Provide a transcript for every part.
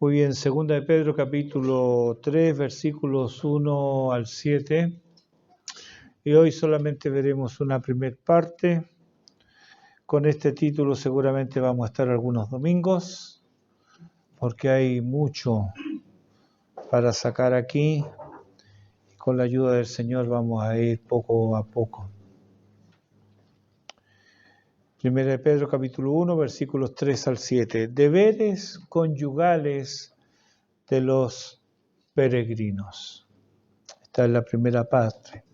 Muy bien, segunda de Pedro capítulo 3, versículos 1 al 7. Y hoy solamente veremos una primera parte. Con este título seguramente vamos a estar algunos domingos, porque hay mucho para sacar aquí. Con la ayuda del Señor vamos a ir poco a poco. Primera de Pedro capítulo 1, versículos 3 al 7. Deberes conyugales de los peregrinos. Esta es la primera parte.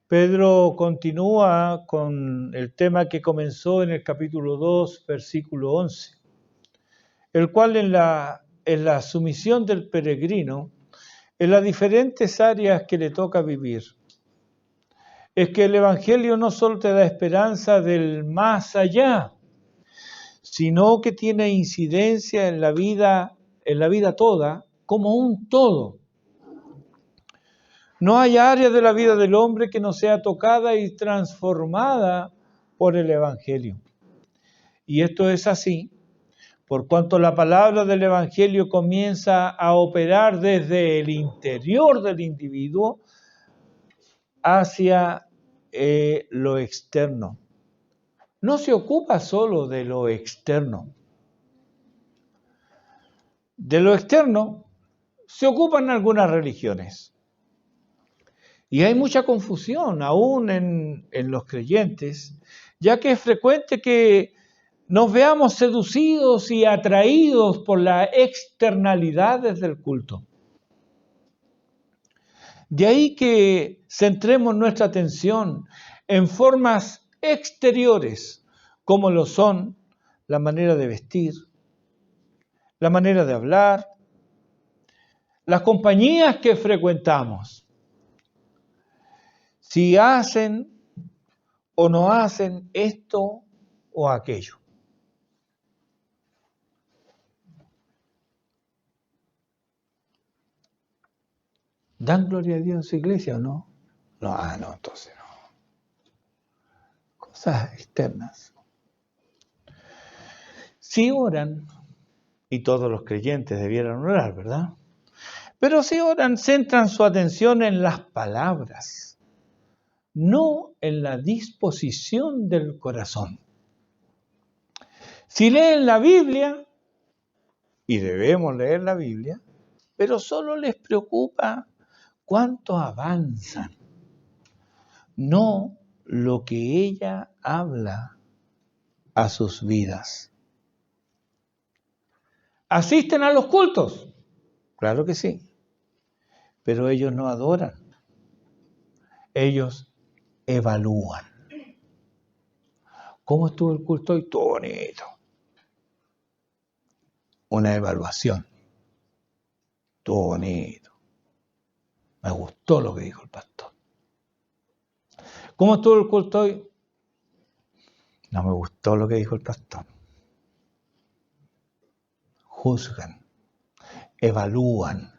Pedro continúa con el tema que comenzó en el capítulo 2, versículo 11, el cual en la sumisión del peregrino, en las diferentes áreas que le toca vivir, es que el Evangelio no solo te da esperanza del más allá, sino que tiene incidencia en la vida toda, como un todo. No hay área de la vida del hombre que no sea tocada y transformada por el Evangelio. Y esto es así, por cuanto la palabra del Evangelio comienza a operar desde el interior del individuo hacia lo externo. No se ocupa solo de lo externo. De lo externo se ocupan algunas religiones. Y hay mucha confusión aún en los creyentes, ya que es frecuente que nos veamos seducidos y atraídos por las externalidades del culto. De ahí que centremos nuestra atención en formas exteriores, como lo son la manera de vestir, la manera de hablar, las compañías que frecuentamos. Si hacen o no hacen esto o aquello. ¿Dan gloria a Dios en su iglesia o no? No, entonces no. Cosas externas. Si oran, y todos los creyentes debieran orar, ¿verdad? Pero si oran, centran su atención en las palabras, no en la disposición del corazón. Si leen la Biblia, y debemos leer la Biblia, pero solo les preocupa cuánto avanzan, no lo que ella habla a sus vidas. ¿Asisten a los cultos? Claro que sí, pero ellos no adoran, ellos evalúan. ¿Cómo estuvo el culto hoy? Todo bonito. Una evaluación. Todo bonito. Me gustó lo que dijo el pastor. ¿Cómo estuvo el culto hoy? No me gustó lo que dijo el pastor. Juzgan, evalúan.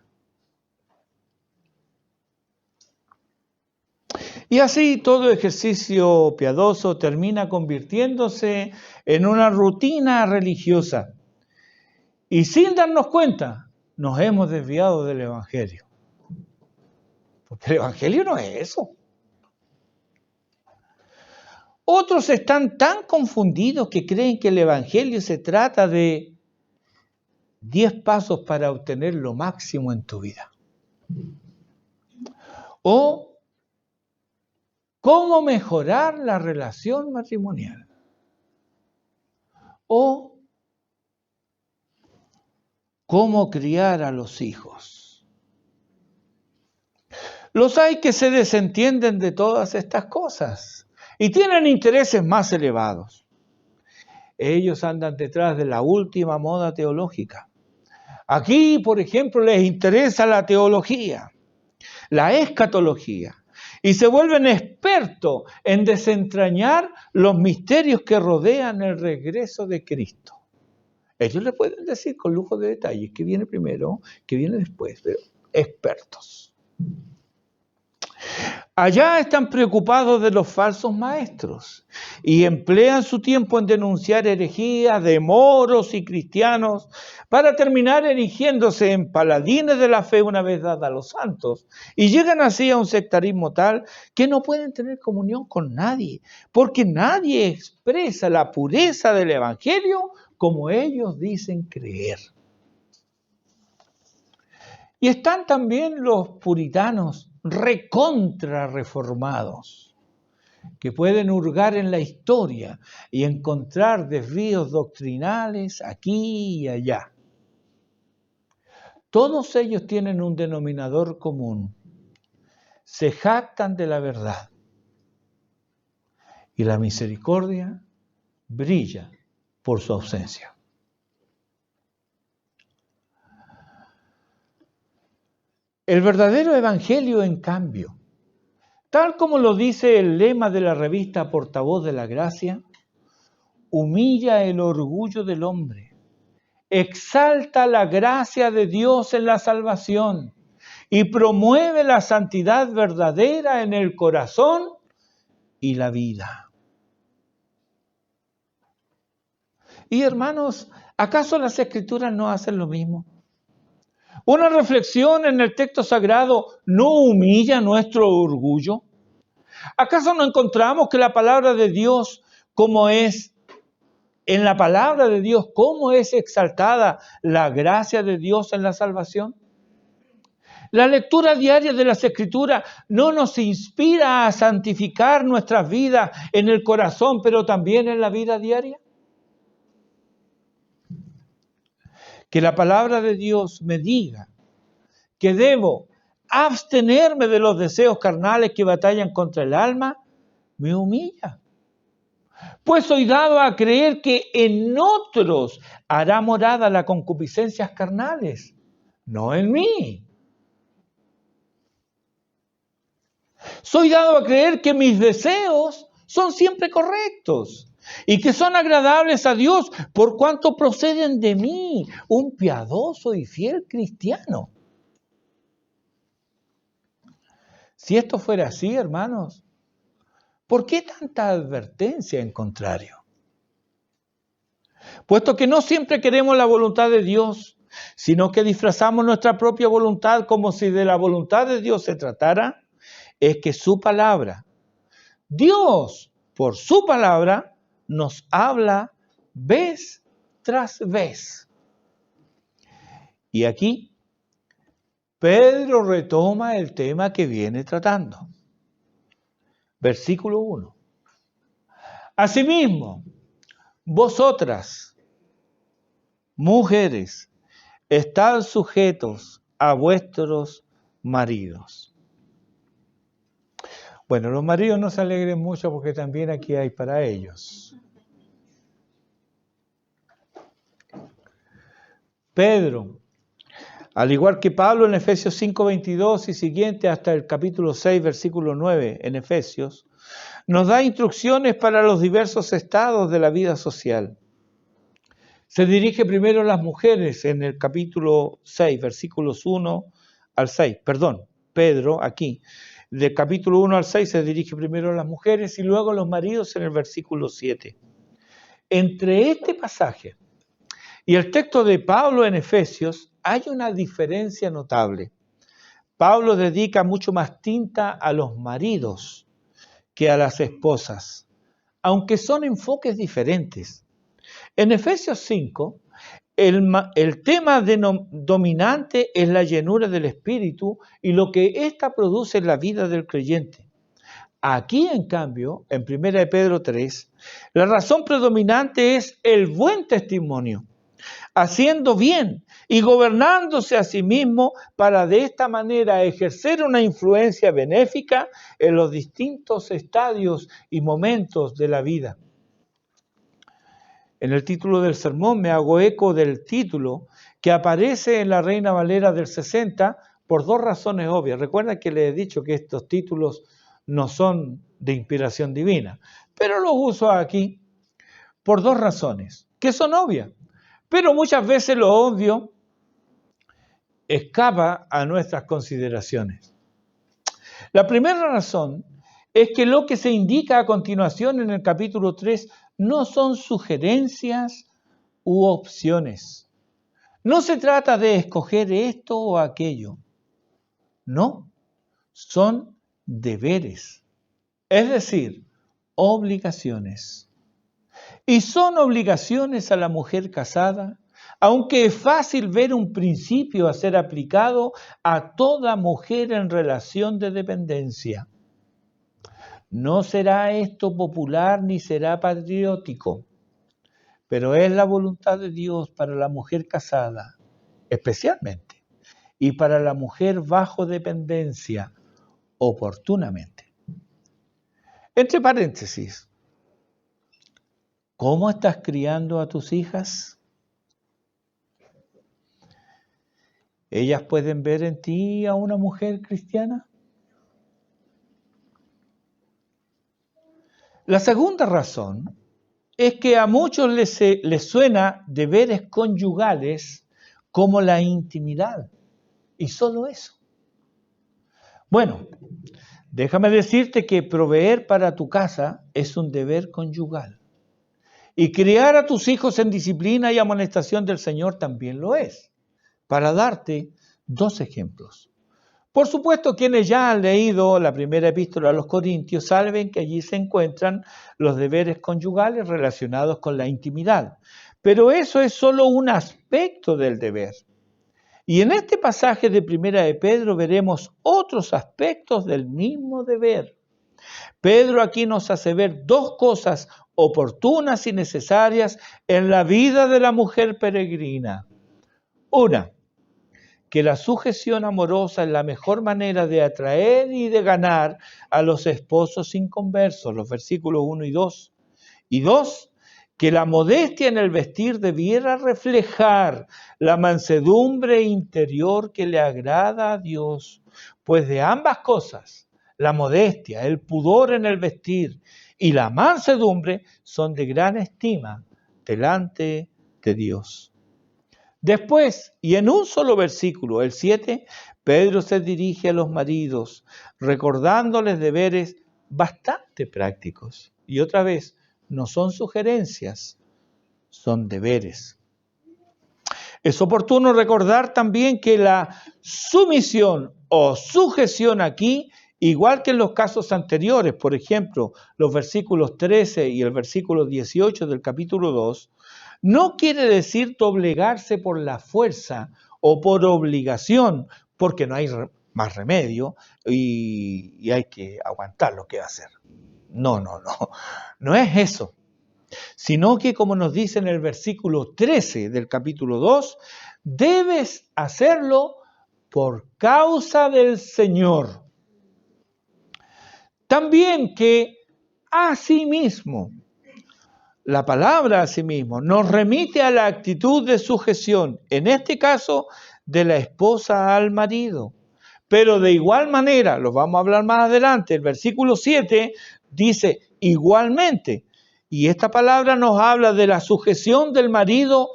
Y así todo ejercicio piadoso termina convirtiéndose en una rutina religiosa. Y sin darnos cuenta, nos hemos desviado del Evangelio. Porque el Evangelio no es eso. Otros están tan confundidos que creen que el Evangelio se trata de 10 pasos para obtener lo máximo en tu vida. O cómo mejorar la relación matrimonial. O cómo criar a los hijos. Los hay que se desentienden de todas estas cosas y tienen intereses más elevados. Ellos andan detrás de la última moda teológica. Aquí, por ejemplo, les interesa la teología, la escatología, y se vuelven expertos en desentrañar los misterios que rodean el regreso de Cristo. Ellos le pueden decir con lujo de detalles qué viene primero, qué viene después, pero expertos. Allá están preocupados de los falsos maestros y emplean su tiempo en denunciar herejías de moros y cristianos para terminar erigiéndose en paladines de la fe una vez dada a los santos, y llegan así a un sectarismo tal que no pueden tener comunión con nadie, porque nadie expresa la pureza del Evangelio como ellos dicen creer. Y están también los puritanos recontra reformados, que pueden hurgar en la historia y encontrar desvíos doctrinales aquí y allá. Todos ellos tienen un denominador común: se jactan de la verdad, y la misericordia brilla por su ausencia. El verdadero evangelio, en cambio, tal como lo dice el lema de la revista Portavoz de la Gracia, humilla el orgullo del hombre, exalta la gracia de Dios en la salvación y promueve la santidad verdadera en el corazón y la vida. Y hermanos, ¿acaso las Escrituras no hacen lo mismo? ¿Una reflexión en el texto sagrado no humilla nuestro orgullo? ¿Acaso no encontramos que la palabra de Dios, en la palabra de Dios, cómo es exaltada la gracia de Dios en la salvación? La lectura diaria de las Escrituras no nos inspira a santificar nuestras vidas en el corazón, pero también en la vida diaria. Que la palabra de Dios me diga que debo abstenerme de los deseos carnales que batallan contra el alma, me humilla. Pues soy dado a creer que en otros hará morada las concupiscencias carnales, no en mí. Soy dado a creer que mis deseos son siempre correctos y que son agradables a Dios por cuanto proceden de mí, un piadoso y fiel cristiano. Si esto fuera así, hermanos, ¿por qué tanta advertencia en contrario? Puesto que no siempre queremos la voluntad de Dios, sino que disfrazamos nuestra propia voluntad como si de la voluntad de Dios se tratara, es que su palabra, Dios, por su palabra, nos habla vez tras vez. Y aquí Pedro retoma el tema que viene tratando. Versículo 1. Asimismo, vosotras, mujeres, estad sujetos a vuestros maridos. Bueno, los maridos no se alegren mucho porque también aquí hay para ellos. Pedro, al igual que Pablo en Efesios 5:22 y siguiente hasta el capítulo 6, versículo 9 en Efesios, nos da instrucciones para los diversos estados de la vida social. Se dirige primero a las mujeres en el capítulo 6, versículos 1 al 6. Pedro aquí, del capítulo 1 al 6 se dirige primero a las mujeres y luego a los maridos en el versículo 7. Entre este pasaje y el texto de Pablo en Efesios hay una diferencia notable. Pablo dedica mucho más tinta a los maridos que a las esposas, aunque son enfoques diferentes. En Efesios 5, el tema dominante es la llenura del Espíritu y lo que ésta produce en la vida del creyente. Aquí, en cambio, en 1 Pedro 3, la razón predominante es el buen testimonio, haciendo bien y gobernándose a sí mismo para de esta manera ejercer una influencia benéfica en los distintos estadios y momentos de la vida. En el título del sermón me hago eco del título que aparece en la Reina Valera del 60 por dos razones obvias. Recuerda que les he dicho que estos títulos no son de inspiración divina, pero los uso aquí por dos razones, que son obvias. Pero muchas veces lo obvio escapa a nuestras consideraciones. La primera razón es que lo que se indica a continuación en el capítulo 3 no son sugerencias u opciones. No se trata de escoger esto o aquello. No, son deberes, es decir, obligaciones. Y son obligaciones a la mujer casada, aunque es fácil ver un principio a ser aplicado a toda mujer en relación de dependencia. No será esto popular ni será patriótico, pero es la voluntad de Dios para la mujer casada, especialmente, y para la mujer bajo dependencia, oportunamente. Entre paréntesis, ¿cómo estás criando a tus hijas? ¿Ellas pueden ver en ti a una mujer cristiana? La segunda razón es que a muchos les suena deberes conyugales como la intimidad, y solo eso. Bueno, déjame decirte que proveer para tu casa es un deber conyugal. Y criar a tus hijos en disciplina y amonestación del Señor también lo es. Para darte dos ejemplos. Por supuesto, quienes ya han leído la primera epístola a los Corintios saben que allí se encuentran los deberes conyugales relacionados con la intimidad. Pero eso es solo un aspecto del deber. Y en este pasaje de Primera de Pedro veremos otros aspectos del mismo deber. Pedro aquí nos hace ver dos cosas oportunas y necesarias en la vida de la mujer peregrina. Una, que la sujeción amorosa es la mejor manera de atraer y de ganar a los esposos inconversos, los versículos 1 y 2. Y dos, que la modestia en el vestir debiera reflejar la mansedumbre interior que le agrada a Dios, pues de ambas cosas, la modestia, el pudor en el vestir y la mansedumbre son de gran estima delante de Dios. Después, y en un solo versículo, el 7, Pedro se dirige a los maridos, recordándoles deberes bastante prácticos. Y otra vez, no son sugerencias, son deberes. Es oportuno recordar también que la sumisión o sujeción aquí, igual que en los casos anteriores, por ejemplo, los versículos 13 y el versículo 18 del capítulo 2, no quiere decir doblegarse por la fuerza o por obligación, porque no hay más remedio y hay que aguantar lo que va a hacer. No es eso, sino que como nos dice en el versículo 13 del capítulo 2, debes hacerlo por causa del Señor. También que asimismo, la palabra asimismo nos remite a la actitud de sujeción, en este caso de la esposa al marido. Pero de igual manera, lo vamos a hablar más adelante, el versículo 7 dice igualmente, y esta palabra nos habla de la sujeción del marido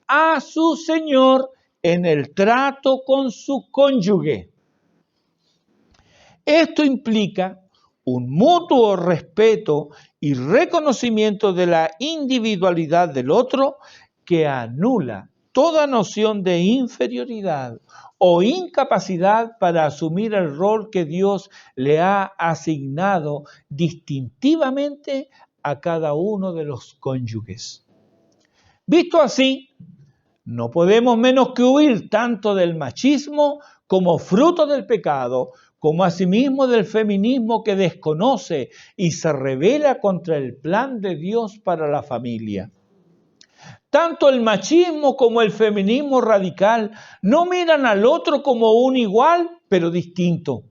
a su señor en el trato con su cónyuge. Esto implica un mutuo respeto y reconocimiento de la individualidad del otro que anula toda noción de inferioridad o incapacidad para asumir el rol que Dios le ha asignado distintivamente a cada uno de los cónyuges. Visto así, no podemos menos que huir tanto del machismo como fruto del pecado, como asimismo del feminismo que desconoce y se rebela contra el plan de Dios para la familia. Tanto el machismo como el feminismo radical no miran al otro como un igual, pero distinto.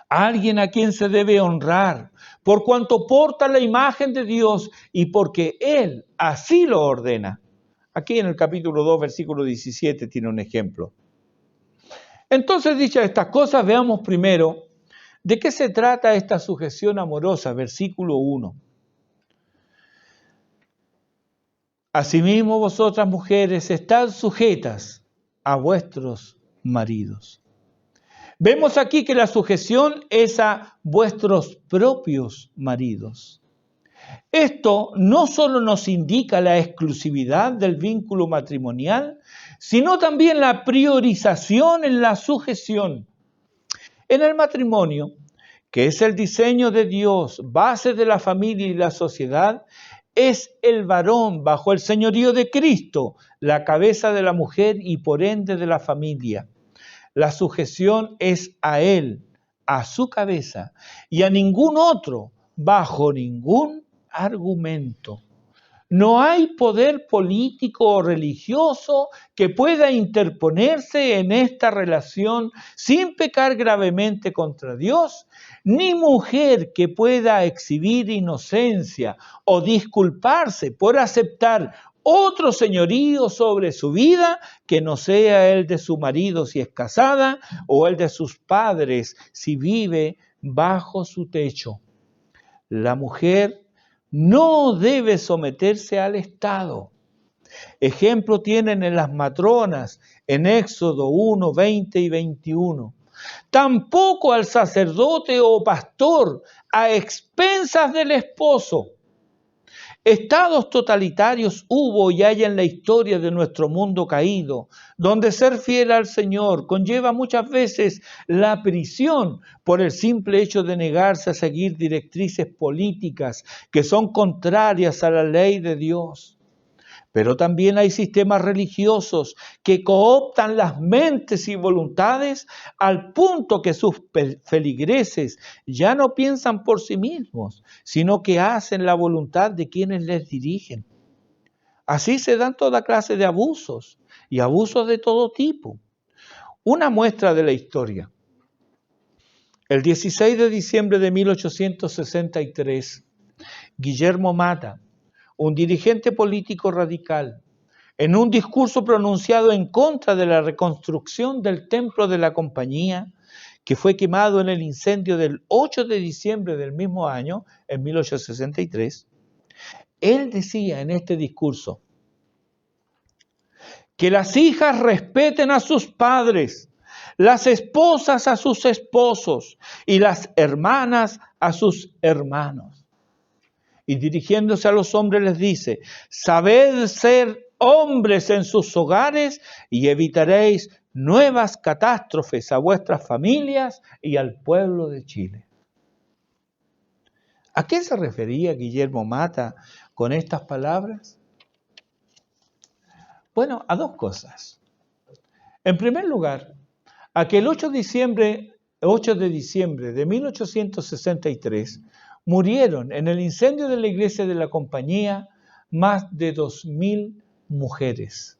Alguien a quien se debe honrar, por cuanto porta la imagen de Dios y porque Él así lo ordena. Aquí en el capítulo 2, versículo 17 tiene un ejemplo. Entonces, dichas estas cosas, veamos primero de qué se trata esta sujeción amorosa, versículo 1. Asimismo, vosotras mujeres, estad sujetas a vuestros maridos. Vemos aquí que la sujeción es a vuestros propios maridos. Esto no solo nos indica la exclusividad del vínculo matrimonial, sino también la priorización en la sujeción. En el matrimonio, que es el diseño de Dios, base de la familia y la sociedad, es el varón bajo el señorío de Cristo, la cabeza de la mujer y por ende de la familia. La sujeción es a él, a su cabeza y a ningún otro, bajo ningún argumento. No hay poder político o religioso que pueda interponerse en esta relación sin pecar gravemente contra Dios, ni mujer que pueda exhibir inocencia o disculparse por aceptar otro señorío sobre su vida que no sea el de su marido si es casada o el de sus padres si vive bajo su techo. La mujer no debe someterse al Estado. Ejemplo tienen en las matronas, en Éxodo 1, 20 y 21. Tampoco al sacerdote o pastor a expensas del esposo. Estados totalitarios hubo y hay en la historia de nuestro mundo caído, donde ser fiel al Señor conlleva muchas veces la prisión por el simple hecho de negarse a seguir directrices políticas que son contrarias a la ley de Dios. Pero también hay sistemas religiosos que cooptan las mentes y voluntades al punto que sus feligreses ya no piensan por sí mismos, sino que hacen la voluntad de quienes les dirigen. Así se dan toda clase de abusos y abusos de todo tipo. Una muestra de la historia. El 16 de diciembre de 1863, Guillermo Mata, un dirigente político radical, en un discurso pronunciado en contra de la reconstrucción del templo de la compañía, que fue quemado en el incendio del 8 de diciembre del mismo año, en 1863, él decía en este discurso que las hijas respeten a sus padres, las esposas a sus esposos y las hermanas a sus hermanos. Y dirigiéndose a los hombres les dice, sabed ser hombres en sus hogares y evitaréis nuevas catástrofes a vuestras familias y al pueblo de Chile. ¿A qué se refería Guillermo Mata con estas palabras? Bueno, a dos cosas. En primer lugar, a que el 8 de diciembre de 1863 murieron en el incendio de la iglesia de la compañía más de 2.000 mujeres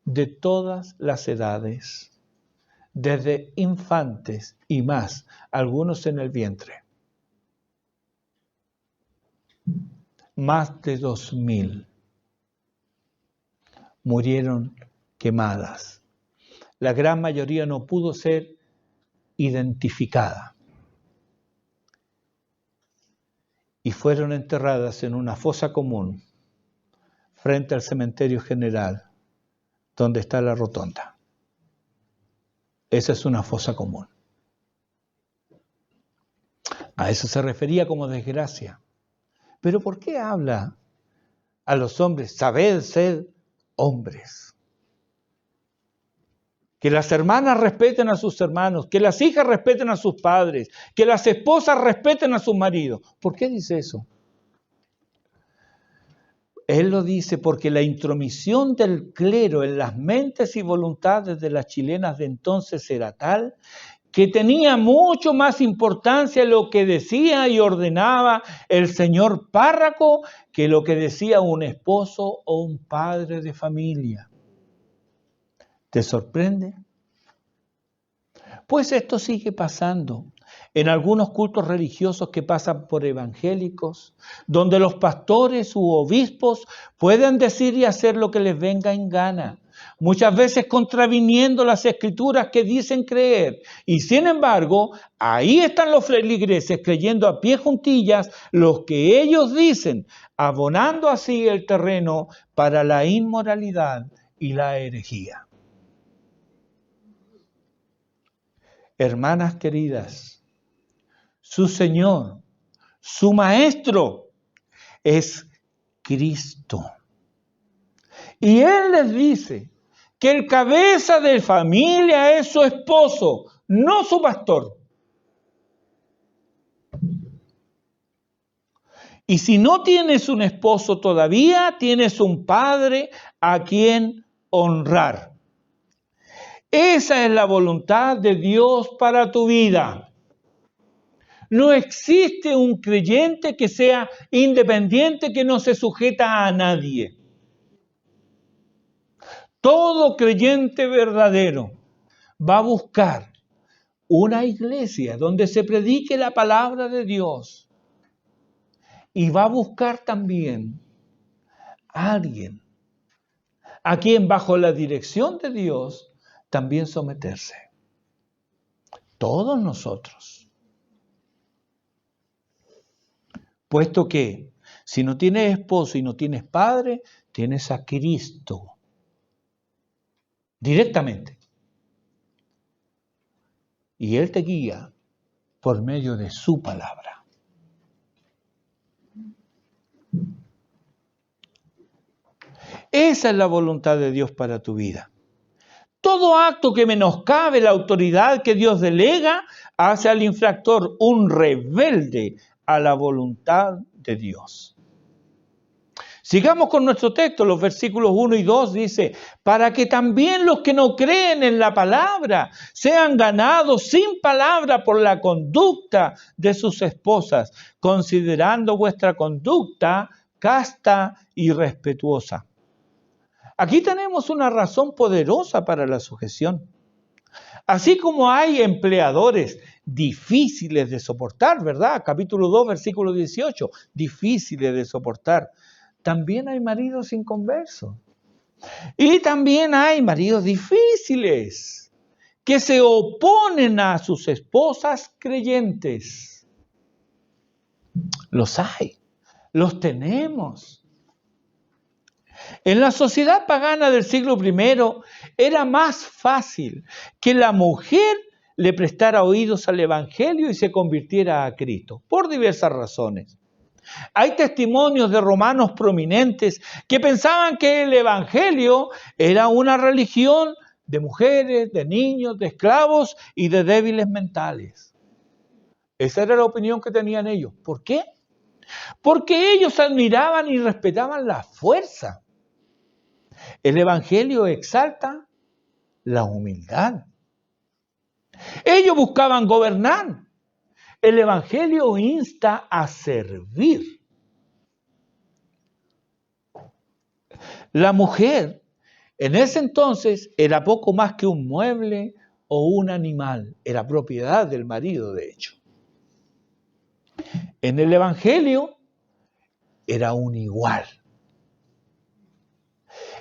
de todas las edades, desde infantes y más, algunos en el vientre. Más de 2.000 murieron quemadas. La gran mayoría no pudo ser identificada. Y fueron enterradas en una fosa común frente al cementerio general donde está la rotonda. Esa es una fosa común. A eso se refería como desgracia. Pero ¿por qué habla a los hombres? Sabed ser hombres. Que las hermanas respeten a sus hermanos, que las hijas respeten a sus padres, que las esposas respeten a sus maridos. ¿Por qué dice eso? Él lo dice porque la intromisión del clero en las mentes y voluntades de las chilenas de entonces era tal que tenía mucho más importancia lo que decía y ordenaba el señor párroco que lo que decía un esposo o un padre de familia. ¿Te sorprende? Pues esto sigue pasando en algunos cultos religiosos que pasan por evangélicos, donde los pastores u obispos pueden decir y hacer lo que les venga en gana, muchas veces contraviniendo las escrituras que dicen creer. Y sin embargo, ahí están los feligreses creyendo a pie juntillas lo que ellos dicen, abonando así el terreno para la inmoralidad y la herejía. Hermanas queridas, su Señor, su Maestro, es Cristo. Y Él les dice que el cabeza de familia es su esposo, no su pastor. Y si no tienes un esposo todavía, tienes un padre a quien honrar. Esa es la voluntad de Dios para tu vida. No existe un creyente que sea independiente, que no se sujeta a nadie. Todo creyente verdadero va a buscar una iglesia donde se predique la palabra de Dios. Y va a buscar también a alguien a quien bajo la dirección de Dios también someterse. Todos nosotros. Puesto que si no tienes esposo y no tienes padre, tienes a Cristo directamente. Y Él te guía por medio de su palabra. Esa es la voluntad de Dios para tu vida. Todo acto que menoscabe la autoridad que Dios delega hace al infractor un rebelde a la voluntad de Dios. Sigamos con nuestro texto, los versículos 1 y 2 dice, para que también los que no creen en la palabra sean ganados sin palabra por la conducta de sus esposas, considerando vuestra conducta casta y respetuosa. Aquí tenemos una razón poderosa para la sujeción. Así como hay empleadores difíciles de soportar, ¿verdad? Capítulo 2, versículo 18, difíciles de soportar. También hay maridos inconversos. Y también hay maridos difíciles que se oponen a sus esposas creyentes. Los hay, los tenemos. En la sociedad pagana del siglo I era más fácil que la mujer le prestara oídos al Evangelio y se convirtiera a Cristo, por diversas razones. Hay testimonios de romanos prominentes que pensaban que el Evangelio era una religión de mujeres, de niños, de esclavos y de débiles mentales. Esa era la opinión que tenían ellos. ¿Por qué? Porque ellos admiraban y respetaban la fuerza. El Evangelio exalta la humildad. Ellos buscaban gobernar. El Evangelio insta a servir. La mujer en ese entonces era poco más que un mueble o un animal. Era propiedad del marido, de hecho. En el Evangelio era un igual.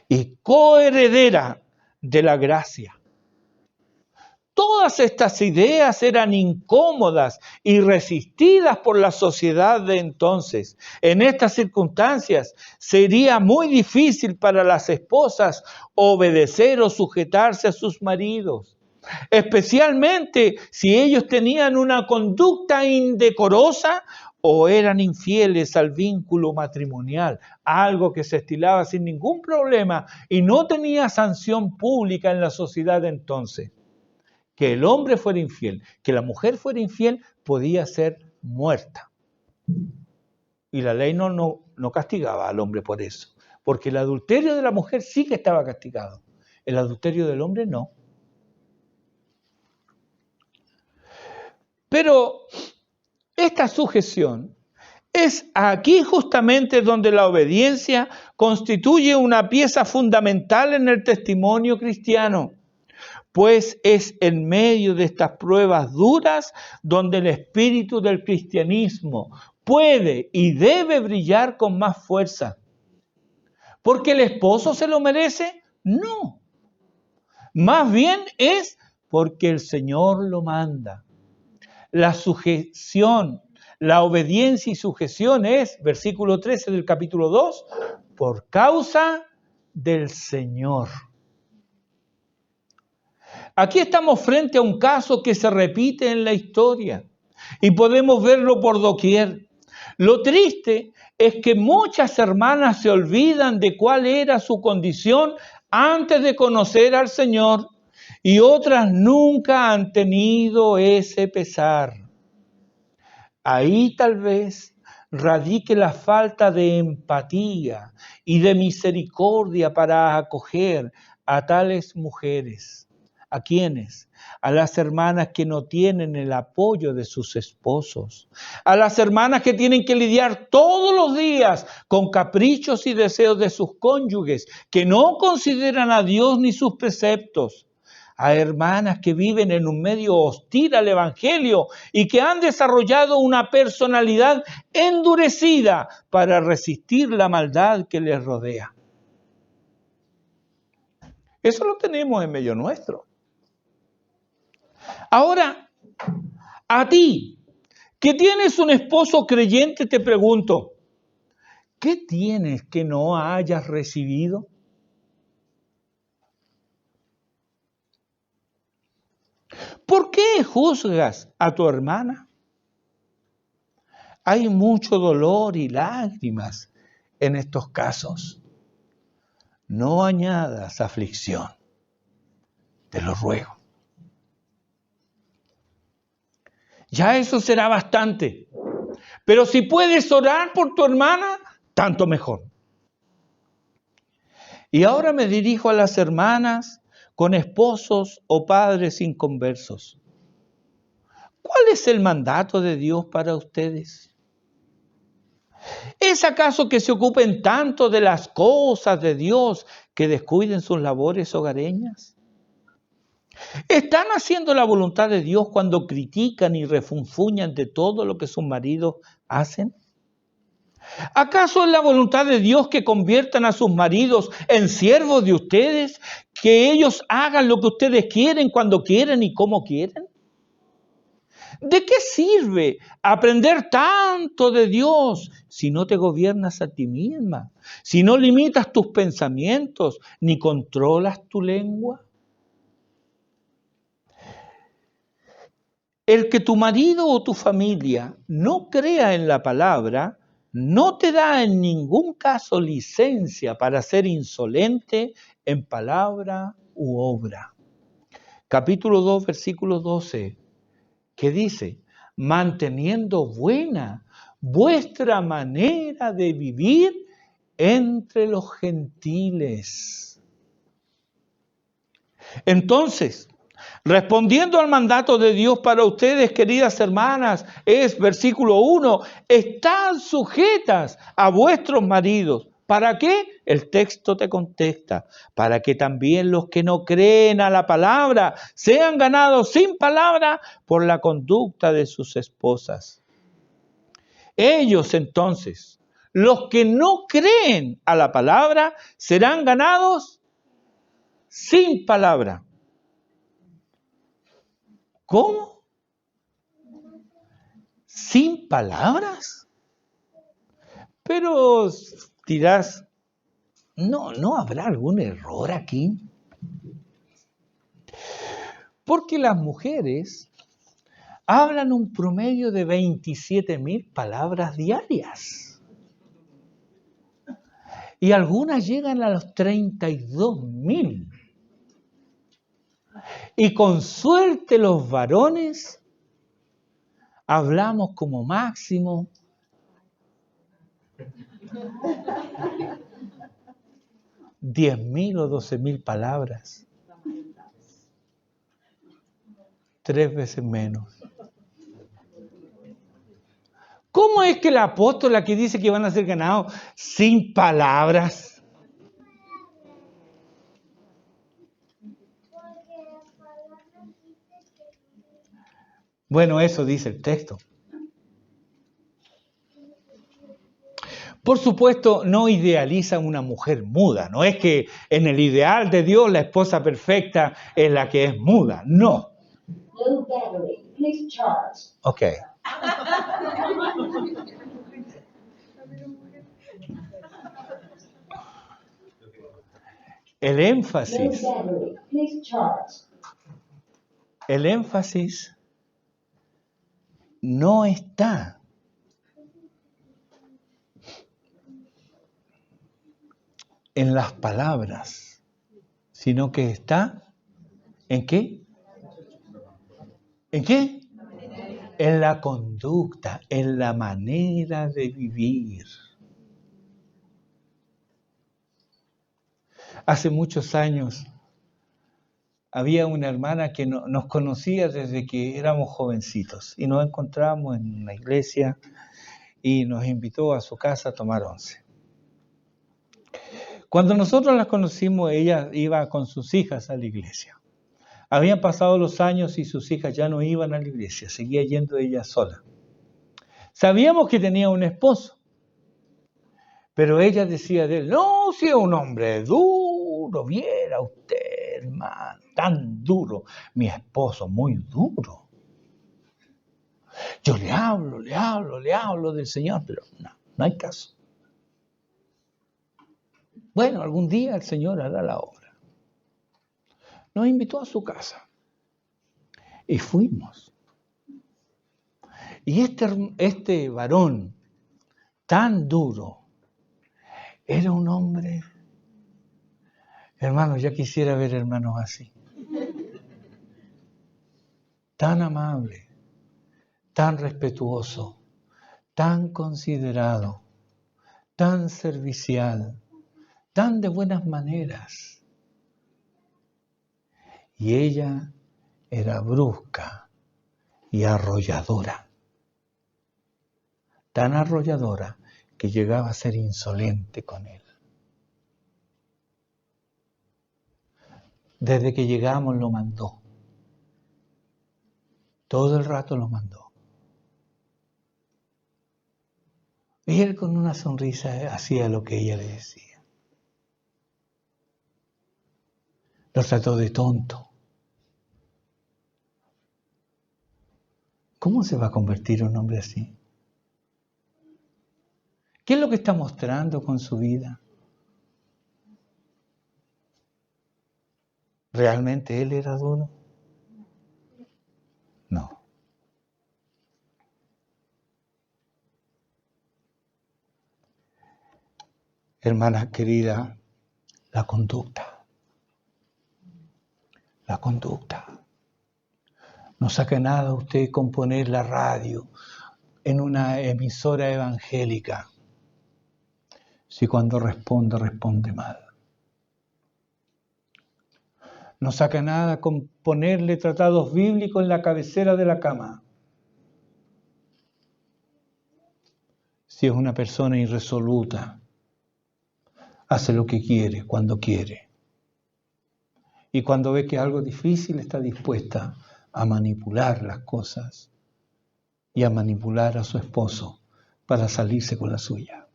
Y coheredera de la gracia. Todas estas ideas eran incómodas y resistidas por la sociedad de entonces. En estas circunstancias sería muy difícil para las esposas obedecer o sujetarse a sus maridos, especialmente si ellos tenían una conducta indecorosa o eran infieles al vínculo matrimonial, algo que se estilaba sin ningún problema y no tenía sanción pública en la sociedad de entonces. Que el hombre fuera infiel, que la mujer fuera infiel, podía ser muerta. Y la ley no castigaba al hombre por eso, porque el adulterio de la mujer sí que estaba castigado, el adulterio del hombre no. Pero esta sujeción es aquí justamente donde la obediencia constituye una pieza fundamental en el testimonio cristiano. Pues es en medio de estas pruebas duras donde el espíritu del cristianismo puede y debe brillar con más fuerza. ¿Porque el esposo se lo merece? No. Más bien es porque el Señor lo manda. La sujeción, la obediencia y sujeción es, versículo 13 del capítulo 2, por causa del Señor. Aquí estamos frente a un caso que se repite en la historia y podemos verlo por doquier. Lo triste es que muchas hermanas se olvidan de cuál era su condición antes de conocer al Señor y otras nunca han tenido ese pesar. Ahí tal vez radique la falta de empatía y de misericordia para acoger a tales mujeres. ¿A quiénes? A las hermanas que no tienen el apoyo de sus esposos, a las hermanas que tienen que lidiar todos los días con caprichos y deseos de sus cónyuges, que no consideran a Dios ni sus preceptos, a hermanas que viven en un medio hostil al Evangelio y que han desarrollado una personalidad endurecida para resistir la maldad que les rodea. Eso lo tenemos en medio nuestro. Ahora, a ti, que tienes un esposo creyente, te pregunto, ¿qué tienes que no hayas recibido? ¿Por qué juzgas a tu hermana? Hay mucho dolor y lágrimas en estos casos. No añadas aflicción, te lo ruego. Ya eso será bastante. Pero si puedes orar por tu hermana, tanto mejor. Y ahora me dirijo a las hermanas con esposos o padres inconversos. ¿Cuál es el mandato de Dios para ustedes? ¿Es acaso que se ocupen tanto de las cosas de Dios que descuiden sus labores hogareñas? ¿Están haciendo la voluntad de Dios cuando critican y refunfuñan de todo lo que sus maridos hacen? ¿Acaso es la voluntad de Dios que conviertan a sus maridos en siervos de ustedes? ¿Que ellos hagan lo que ustedes quieren, cuando quieren y como quieren? ¿De qué sirve aprender tanto de Dios si no te gobiernas a ti misma? Si no limitas tus pensamientos ni controlas tu lengua. El que tu marido o tu familia no crea en la palabra no te da en ningún caso licencia para ser insolente en palabra u obra. Capítulo 2, versículo 12, que dice, manteniendo buena vuestra manera de vivir entre los gentiles. Entonces, respondiendo al mandato de Dios para ustedes, queridas hermanas, es versículo 1, estad sujetas a vuestros maridos. ¿Para qué? El texto te contesta, para que también los que no creen a la palabra sean ganados sin palabra por la conducta de sus esposas. Ellos entonces, los que no creen a la palabra, serán ganados sin palabra. ¿Cómo? ¿Sin palabras? Pero dirás, ¿no habrá algún error aquí? Porque las mujeres hablan un promedio de 27,000 palabras diarias. Y algunas llegan a los 32,000. Y con suerte los varones hablamos como máximo 10,000 o 12,000 palabras. 3 veces menos. ¿Cómo es que la apóstola que dice que van a ser ganados sin palabras? Bueno, eso dice el texto. Por supuesto, no idealiza una mujer muda. No es que en el ideal de Dios la esposa perfecta es la que es muda. No. Low battery, please charge. Ok. El énfasis. Low battery, please charge. El énfasis no está en las palabras, sino que está ¿en qué? ¿En qué? En la conducta, en la manera de vivir. Hace muchos años había una hermana que nos conocía desde que éramos jovencitos y nos encontrábamos en una iglesia y nos invitó a su casa a tomar once. Cuando nosotros la conocimos, ella iba con sus hijas a la iglesia. Habían pasado los años y sus hijas ya no iban a la iglesia, seguía yendo ella sola. Sabíamos que tenía un esposo, pero ella decía de él, no, si es un hombre duro, viera usted, hermano, tan duro, mi esposo muy duro. Yo le hablo del Señor, pero no hay caso. Bueno, algún día el Señor hará la obra. Nos invitó a su casa y fuimos. Y este varón tan duro era un hombre, hermanos, ya quisiera ver hermanos así, tan amable, tan respetuoso, tan considerado, tan servicial, tan de buenas maneras. Y ella era brusca y arrolladora, tan arrolladora que llegaba a ser insolente con él. Desde que llegamos lo mandó, todo el rato lo mandó. Y él con una sonrisa hacía lo que ella le decía. Lo trató de tonto. ¿Cómo se va a convertir un hombre así? ¿Qué es lo que está mostrando con su vida? ¿Realmente él era duro? No. Hermana querida, la conducta. La conducta. No saca nada usted con poner la radio en una emisora evangélica si cuando responde mal. No saca nada con ponerle tratados bíblicos en la cabecera de la cama si es una persona irresoluta, hace lo que quiere, cuando quiere. Y cuando ve que algo difícil está dispuesta a manipular las cosas y a manipular a su esposo para salirse con la suya.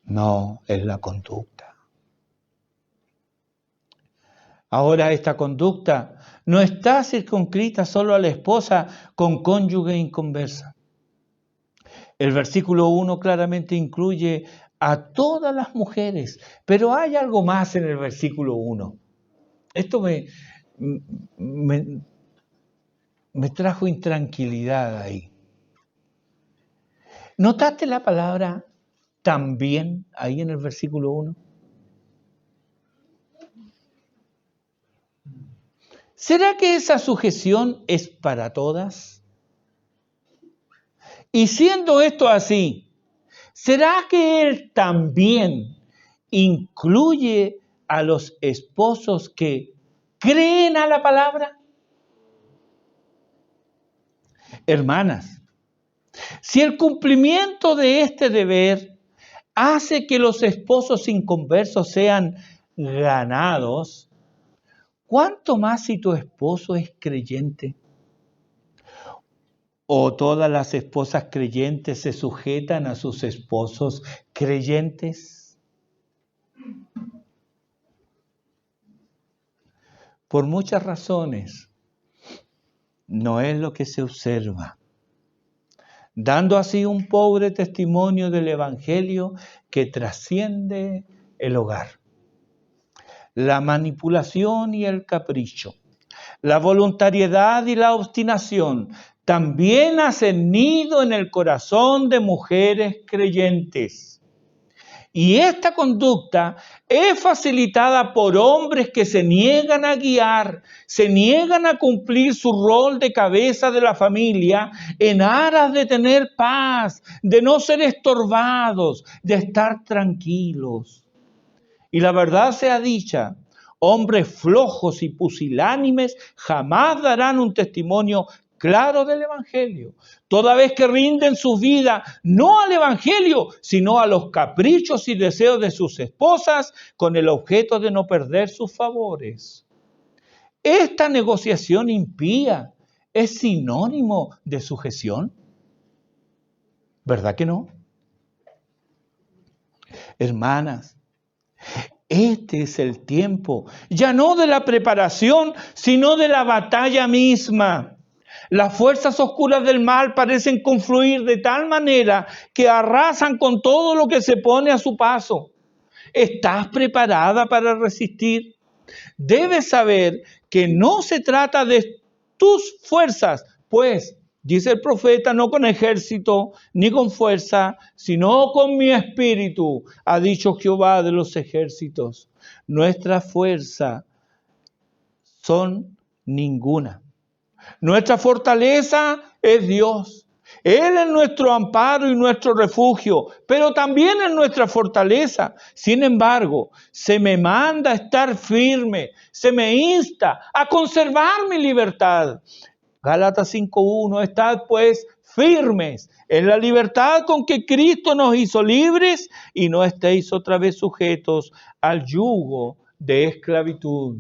No, es la conducta. Ahora esta conducta no está circunscrita solo a la esposa con cónyuge inconversa. El versículo 1 claramente incluye a todas las mujeres, pero hay algo más en el versículo 1. Esto me trajo intranquilidad ahí. ¿Notaste la palabra también ahí en el versículo 1? ¿Será que esa sujeción es para todas? Y siendo esto así, ¿será que él también incluye a los esposos que creen a la palabra? Hermanas, si el cumplimiento de este deber hace que los esposos inconversos sean ganados, ¿cuánto más si tu esposo es creyente? ¿O todas las esposas creyentes se sujetan a sus esposos creyentes? Por muchas razones, no es lo que se observa, dando así un pobre testimonio del Evangelio que trasciende el hogar. La manipulación y el capricho, la voluntariedad y la obstinación también hacen nido en el corazón de mujeres creyentes. Y esta conducta es facilitada por hombres que se niegan a guiar, se niegan a cumplir su rol de cabeza de la familia en aras de tener paz, de no ser estorbados, de estar tranquilos. Y la verdad sea dicha, hombres flojos y pusilánimes jamás darán un testimonio claro del Evangelio, toda vez que rinden su vida no al Evangelio, sino a los caprichos y deseos de sus esposas con el objeto de no perder sus favores. Esta negociación impía es sinónimo de sujeción, ¿verdad que no? Hermanas, este es el tiempo, ya no de la preparación, sino de la batalla misma. Las fuerzas oscuras del mal parecen confluir de tal manera que arrasan con todo lo que se pone a su paso. ¿Estás preparada para resistir? Debes saber que no se trata de tus fuerzas, pues, dice el profeta, no con ejército ni con fuerza, sino con mi espíritu, ha dicho Jehová de los ejércitos. Nuestra fuerza son ninguna. Nuestra fortaleza es Dios. Él es nuestro amparo y nuestro refugio, pero también es nuestra fortaleza. Sin embargo, se me manda a estar firme, se me insta a conservar mi libertad. Gálatas 5:1, estad pues firmes en la libertad con que Cristo nos hizo libres y no estéis otra vez sujetos al yugo de esclavitud.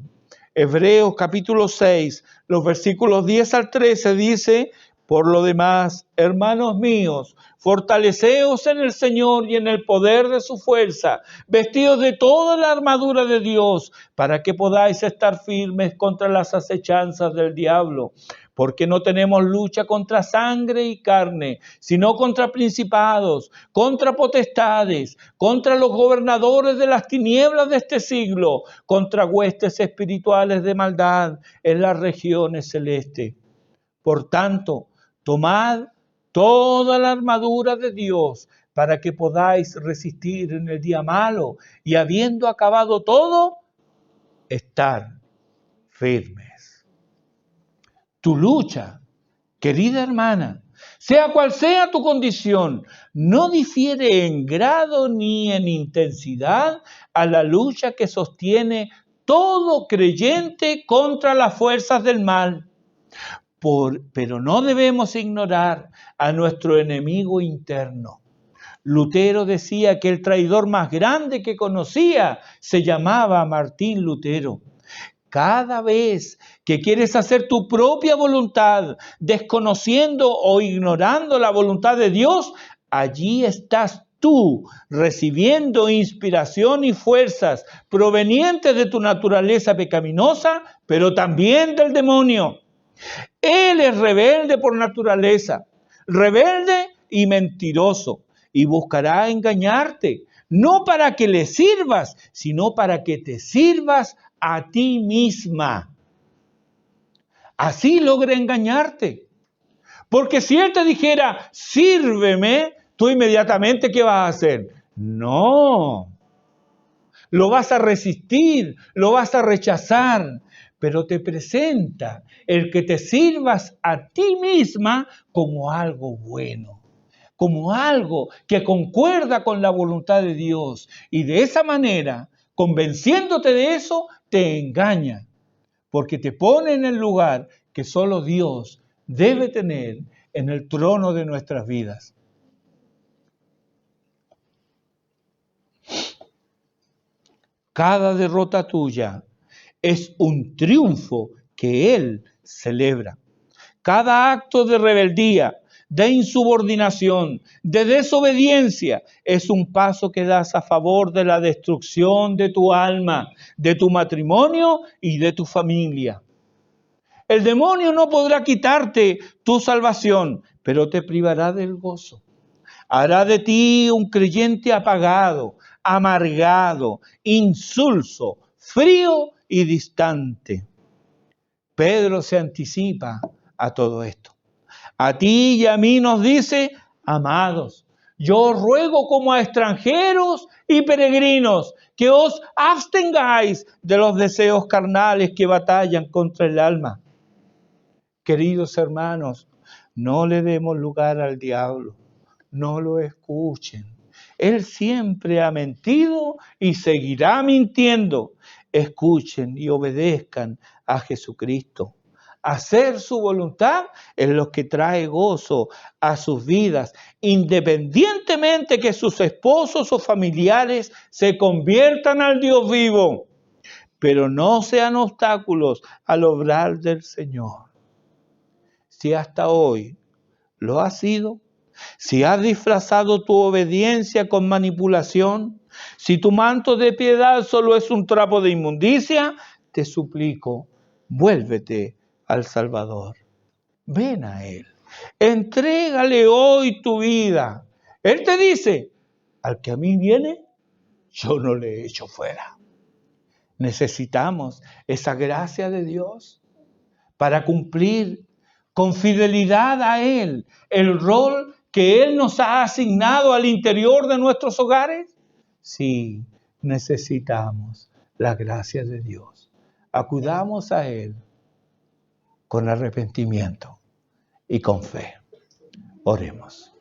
Hebreos capítulo 6, los versículos 10 al 13 dice: por lo demás, hermanos míos, fortaleceos en el Señor y en el poder de su fuerza, vestidos de toda la armadura de Dios, para que podáis estar firmes contra las acechanzas del diablo. Porque no tenemos lucha contra sangre y carne, sino contra principados, contra potestades, contra los gobernadores de las tinieblas de este siglo, contra huestes espirituales de maldad en las regiones celestes. Por tanto, tomad toda la armadura de Dios para que podáis resistir en el día malo y habiendo acabado todo, estar firmes. Tu lucha, querida hermana, sea cual sea tu condición, no difiere en grado ni en intensidad a la lucha que sostiene todo creyente contra las fuerzas del mal. Pero no debemos ignorar a nuestro enemigo interno. Lutero decía que el traidor más grande que conocía se llamaba Martín Lutero. Cada vez que quieres hacer tu propia voluntad, desconociendo o ignorando la voluntad de Dios, allí estás tú recibiendo inspiración y fuerzas provenientes de tu naturaleza pecaminosa, pero también del demonio. Él es rebelde por naturaleza, rebelde y mentiroso, y buscará engañarte, no para que le sirvas, sino para que te sirvas a ti misma. Así logra engañarte. Porque si él te dijera, sírveme, tú inmediatamente, ¿qué vas a hacer? No. Lo vas a resistir, lo vas a rechazar, pero te presenta el que te sirvas a ti misma como algo bueno, como algo que concuerda con la voluntad de Dios. Y de esa manera, convenciéndote de eso, te engaña, porque te pone en el lugar que solo Dios debe tener en el trono de nuestras vidas. Cada derrota tuya es un triunfo que Él celebra. Cada acto de rebeldía, de insubordinación, de desobediencia, es un paso que das a favor de la destrucción de tu alma, de tu matrimonio y de tu familia. El demonio no podrá quitarte tu salvación, pero te privará del gozo. Hará de ti un creyente apagado, amargado, insulso, frío y distante. Pedro se anticipa a todo esto. A ti y a mí nos dice: amados, Yo os ruego como a extranjeros y peregrinos que os abstengáis de los deseos carnales que batallan contra el alma. Queridos hermanos, no le demos lugar al diablo, no lo escuchen. Él siempre ha mentido y seguirá mintiendo. Escuchen y obedezcan a Jesucristo. Hacer su voluntad es lo que trae gozo a sus vidas, independientemente que sus esposos o familiares se conviertan al Dios vivo, pero no sean obstáculos al obrar del Señor. Si hasta hoy lo has sido, si has disfrazado tu obediencia con manipulación, si tu manto de piedad solo es un trapo de inmundicia, te suplico, vuélvete al Salvador. Ven a Él. Entrégale hoy tu vida. Él te dice, al que a mí viene, yo no le echo fuera. Necesitamos esa gracia de Dios para cumplir con fidelidad a Él el rol que Él nos ha asignado al interior de nuestros hogares. Sí, necesitamos la gracia de Dios. Acudamos a Él con arrepentimiento y con fe. Oremos.